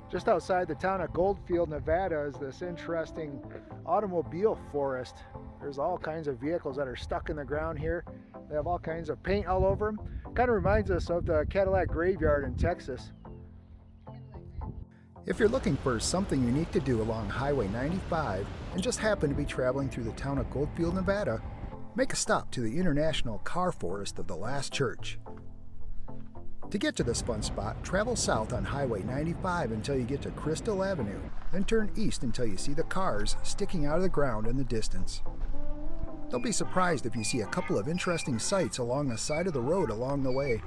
Just outside the town of Goldfield, Nevada is this interesting automobile forest. There's all kinds of vehicles that are stuck in the ground here. They have all kinds of paint all over them. Kind of reminds us of the Cadillac graveyard in Texas. If you're looking for something unique to do along Highway 95 and just happen to be traveling through the town of Goldfield, Nevada, make a stop to the International Car Forest of the Last Church. To get to this fun spot, travel south on Highway 95 until you get to Crystal Avenue, then turn east until you see the cars sticking out of the ground in the distance. Don't be surprised if you see a couple of interesting sights along the side of the road along the way.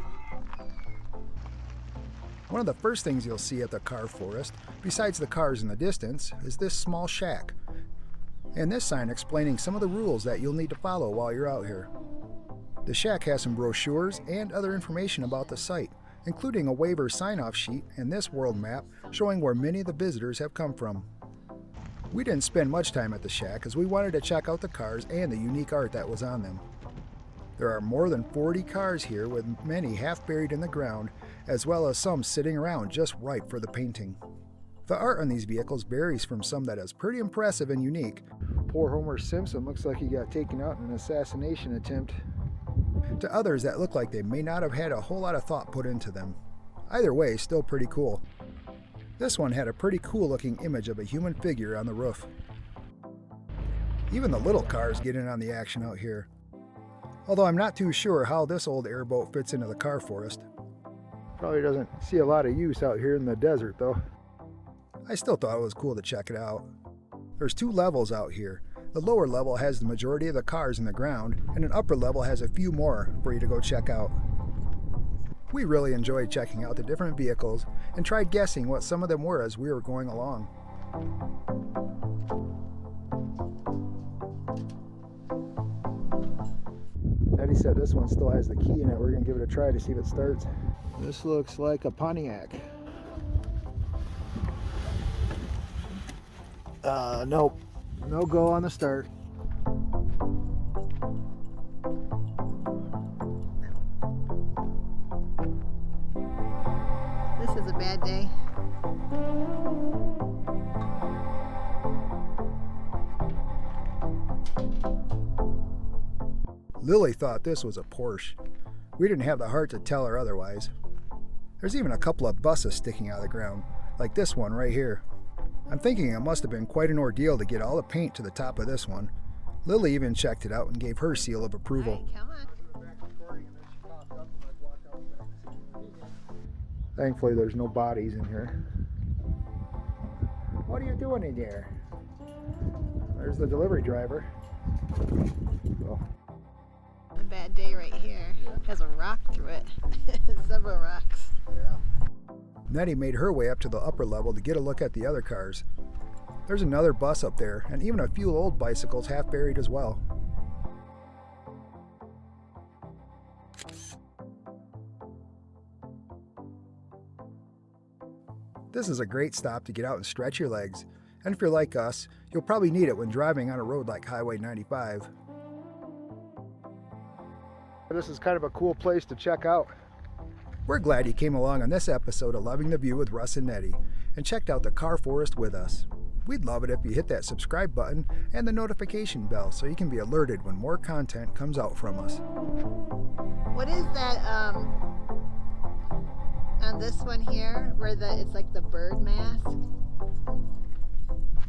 One of the first things you'll see at the car forest, besides the cars in the distance, is this small shack, and this sign explaining some of the rules that you'll need to follow while you're out here. The shack has some brochures and other information about the site, including a waiver sign-off sheet and this world map showing where many of the visitors have come from. We didn't spend much time at the shack as we wanted to check out the cars and the unique art that was on them. There are more than 40 cars here, with many half buried in the ground, as well as some sitting around just ripe for the painting. The art on these vehicles varies from some that is pretty impressive and unique. Poor Homer Simpson looks like he got taken out in an assassination attempt, to others that look like they may not have had a whole lot of thought put into them. Either way, still pretty cool. This one had a pretty cool looking image of a human figure on the roof. Even the little cars get in on the action out here. Although I'm not too sure how this old airboat fits into the car forest. Probably doesn't see a lot of use out here in the desert though. I still thought it was cool to check it out. There's 2 levels out here. The lower level has the majority of the cars in the ground, and an upper level has a few more for you to go check out. We really enjoyed checking out the different vehicles and tried guessing what some of them were as we were going along. Netty said this one still has the key in it. We're going to give it a try to see if it starts. This looks like a Pontiac. Nope. No go on the start. This is a bad day. Lily thought this was a Porsche. We didn't have the heart to tell her otherwise. There's even a couple of buses sticking out of the ground, like this one right here. I'm thinking it must have been quite an ordeal to get all the paint to the top of this one. Lily even checked it out and gave her seal of approval. All right, come on. Thankfully there's no bodies in here. What are you doing in there? There's the delivery driver. Oh. A bad day right here. Has a rock through it. Several rocks. Yeah. Netty made her way up to the upper level to get a look at the other cars. There's another bus up there, and even a few old bicycles half buried as well. This is a great stop to get out and stretch your legs, and if you're like us, you'll probably need it when driving on a road like Highway 95. This is kind of a cool place to check out. We're glad you came along on this episode of Loving the View with Russ and Netty and checked out the car forest with us. We'd love it if you hit that subscribe button and the notification bell so you can be alerted when more content comes out from us. What is that on this one here where it's like the bird mask?